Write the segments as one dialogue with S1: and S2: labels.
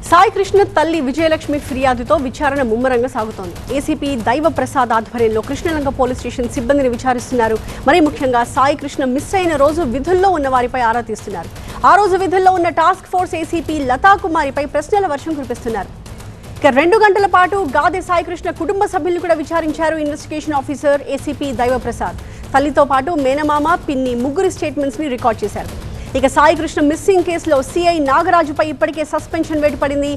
S1: సాయి కృష్ణ తల్లి విజయలక్ష్మి ఫిర్యాదుతో విచారణ ముమ్మరంగా సాగుతోంది. ఏసీపీ దైవప్రసాద్ ఆధ్వర్యంలో కృష్ణలంక పోలీస్ స్టేషన్ సిబ్బందిని విచారిస్తున్నారు. మరీ ముఖ్యంగా సాయి కృష్ణ మిస్ అయిన రోజు విధుల్లో ఉన్న వారిపై ఆరా తీస్తున్నారు. ఆ రోజు విధుల్లో ఉన్న టాస్క్ ఫోర్స్ ఏసీపీ లతా కుమారిపై ప్రశ్నల వర్షం కురిపిస్తున్నారు. ఇక 2 గంటల పాటు గాదె సాయి కృష్ణ కుటుంబ సభ్యులను కూడా విచారించారు ఇన్వెస్టిగేషన్ ఆఫీసర్ ఏసీపీ దైవప్రసాద్. తల్లితో పాటు మేనమామ, పిన్ని ముగ్గురి స్టేట్మెంట్స్ ని రికార్డ్ చేశారు. ఇక సాయి కృష్ణ మిస్సింగ్ కేసులో సిఐ నాగరాజుపై ఇప్పటికే సస్పెన్షన్ వేటుపడింది.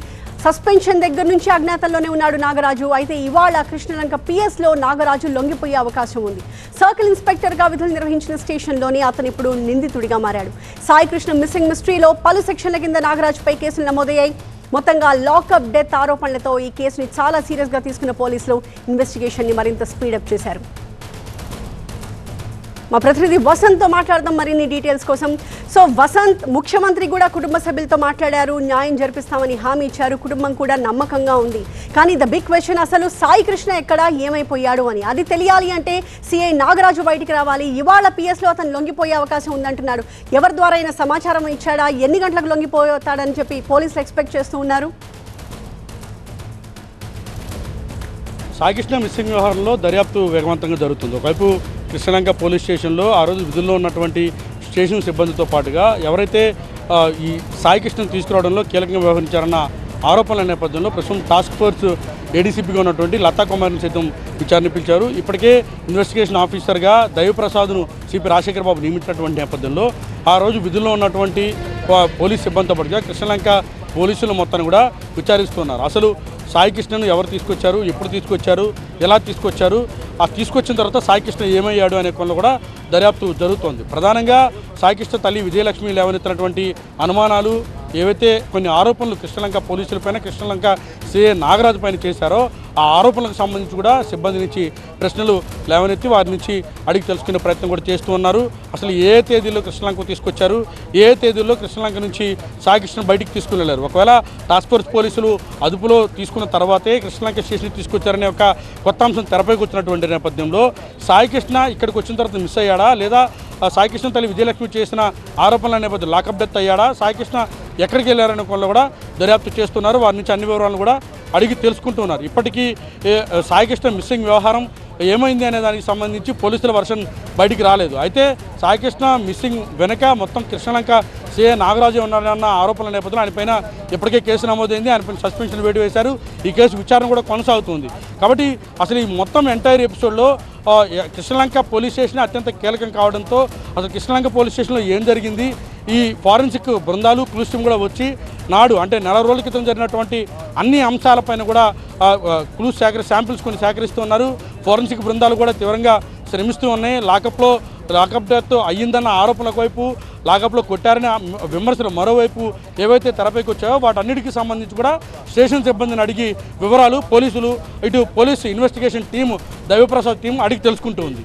S1: సస్పెన్షన్ దగ్గర నుంచి అజ్ఞాతంలోనే ఉన్నాడు నాగరాజు. అయితే ఇవాళ కృష్ణలంక పిఎస్లో నాగరాజు లొంగిపోయే అవకాశం ఉంది. సర్కిల్ ఇన్స్పెక్టర్గా విధులు నిర్వహించిన స్టేషన్లోనే అతను ఇప్పుడు నిందితుడిగా మారాడు. సాయి కృష్ణ మిస్సింగ్ మిస్టరీలో పలు సెక్షన్ల కింద నాగరాజుపై కేసులు నమోదయ్యాయి. మొత్తంగా లాకప్ డెత్ ఆరోపణలతో ఈ కేసుని చాలా సీరియస్గా తీసుకున్న పోలీసులు ఇన్వెస్టిగేషన్ని మరింత స్పీడప్ చేశారు. మా ప్రతినిధి వసంత్తో మాట్లాడదాం మరిన్ని డీటెయిల్స్ కోసం. సో వసంత్, ముఖ్యమంత్రి కూడా కుటుంబ సభ్యులతో మాట్లాడారు, న్యాయం జరిపిస్తామని హామీ ఇచ్చారు. కుటుంబం కూడా నమ్మకంగా ఉంది. కానీ ద బిగ్ క్వశ్చన్ అసలు సాయి కృష్ణ ఎక్కడా, ఏమైపోయాడు అని. అది తెలియాలి అంటే సిఐ నాగరాజు బయటికి రావాలి. ఇవాళ పిఎస్లో అతను లొంగిపోయే అవకాశం ఉందంటున్నాడు. ఎవరి ద్వారా అయినా సమాచారం ఇచ్చాడా, ఎన్ని గంటలకు లొంగిపోతాడని చెప్పి పోలీసులు ఎక్స్పెక్ట్ చేస్తూ ఉన్నారు?
S2: సాయి కృష్ణ మిస్సింగ్ వ్యవహారంలో దర్యాప్తు వేగవంతంగా జరుగుతుంది. ఒకవైపు కృష్ణలంక పోలీస్ స్టేషన్లో ఆ రోజు విధుల్లో ఉన్నటువంటి స్టేషన్ సిబ్బందితో పాటుగా ఎవరైతే ఈ సాయి కృష్ణను తీసుకురావడంలో కీలకంగా వ్యవహరించారన్న ఆరోపణల నేపథ్యంలో ప్రస్తుతం టాస్క్ ఫోర్స్ ఏడీసీపీగా ఉన్నటువంటి లతా కుమార్ని సైతం విచారణ పిలిచారు. ఇప్పటికే ఇన్వెస్టిగేషన్ ఆఫీసర్గా దైవప్రసాద్ను సిపి రాజశేఖర్ బాబు నియమించినటువంటి నేపథ్యంలో ఆ రోజు విధుల్లో ఉన్నటువంటి పోలీస్ సిబ్బందితో పాటుగా కృష్ణలంక పోలీసులు మొత్తాన్ని కూడా విచారిస్తున్నారు. అసలు సాయి కృష్ణను ఎవరు తీసుకొచ్చారు, ఎప్పుడు తీసుకొచ్చారు, ఎలా తీసుకొచ్చారు, ఆ తీసుకొచ్చిన తర్వాత సాయి కృష్ణ ఏమయ్యాడు అనే కొనలో కూడా దర్యాప్తు జరుగుతోంది. ప్రధానంగా సాయి కృష్ణ తల్లి విజయలక్ష్మి లేవనెత్తినటువంటి అనుమానాలు, ఏవైతే కొన్ని ఆరోపణలు కృష్ణలంక పోలీసులపైన, కృష్ణలంక సిఐ నాగరాజు పైన చేశారో ఆ ఆరోపణలకు సంబంధించి కూడా సిబ్బంది నుంచి ప్రశ్నలు లేవనెత్తి వారి నుంచి అడిగి తెలుసుకునే ప్రయత్నం కూడా చేస్తూ ఉన్నారు. అసలు ఏ తేదీలో కృష్ణలంక తీసుకొచ్చారు, ఏ తేదీలో కృష్ణలంక నుంచి సాయి కృష్ణ బయటికి తీసుకుని వెళ్ళారు, ఒకవేళ టాస్క్ ఫోర్స్ పోలీసులు అదుపులో తీసుకున్న తర్వాతే కృష్ణలంక స్టేషన్కి తీసుకొచ్చారనే ఒక కొత్త అంశం తెరపైకి వచ్చినటువంటి నేపథ్యంలో సాయి కృష్ణ ఇక్కడికి వచ్చిన తర్వాత మిస్ అయ్యాడా, లేదా సాయి కృష్ణ తల్లి విజయలక్ష్మి చేసిన ఆరోపణల నేపథ్యంలో లాకప్ డెత్ అయ్యాడా, సాయి కృష్ణ ఎక్కడికి వెళ్ళారనే కొనలో కూడా దర్యాప్తు చేస్తున్నారు. వారి నుంచి అన్ని వివరాలను కూడా అడిగి తెలుసుకుంటున్నారు. ఇప్పటికీ సాయి కృష్ణ మిస్సింగ్ వ్యవహారం ఏమైంది అనే దానికి సంబంధించి పోలీసుల వర్షన్ బయటికి రాలేదు. అయితే సాయి కృష్ణ మిస్సింగ్ వెనక మొత్తం కృష్ణలంక సిఐ నాగరాజు ఉన్నారన్న ఆరోపణల నేపథ్యంలో ఆయనపైన ఇప్పటికే కేసు నమోదైంది. ఆయనపైన సస్పెన్షన్ వేటు వేశారు. ఈ కేసు విచారణ కూడా కొనసాగుతుంది. కాబట్టి అసలు ఈ మొత్తం ఎంటైర్ ఎపిసోడ్లో కృష్ణలంక పోలీస్ స్టేషన్ అత్యంత కీలకం కావడంతో అసలు కృష్ణలంక పోలీస్ స్టేషన్లో ఏం జరిగింది, ఈ ఫారెన్సిక్ బృందాలు క్లూస్ టీమ్ కూడా వచ్చి నాడు అంటే నెల రోజుల క్రితం జరిగినటువంటి అన్ని అంశాలపైన కూడా క్లూస్ శాంపిల్స్ కొన్ని సేకరిస్తున్నారు. ఫారెన్సిక్ బృందాలు కూడా తీవ్రంగా శ్రమిస్తూ ఉన్నాయి. లాకప్ డెత్ అయ్యిందన్న ఆరోపణల వైపు, లాకప్లో కొట్టారనే విమర్శలు మరోవైపు ఏవైతే తెరపైకి వచ్చాయో వాటన్నిటికీ సంబంధించి కూడా స్టేషన్ సిబ్బందిని అడిగి వివరాలు పోలీసులు, ఇటు police investigation team, Daivaprasad team అడిగి తెలుసుకుంటూ ఉంది.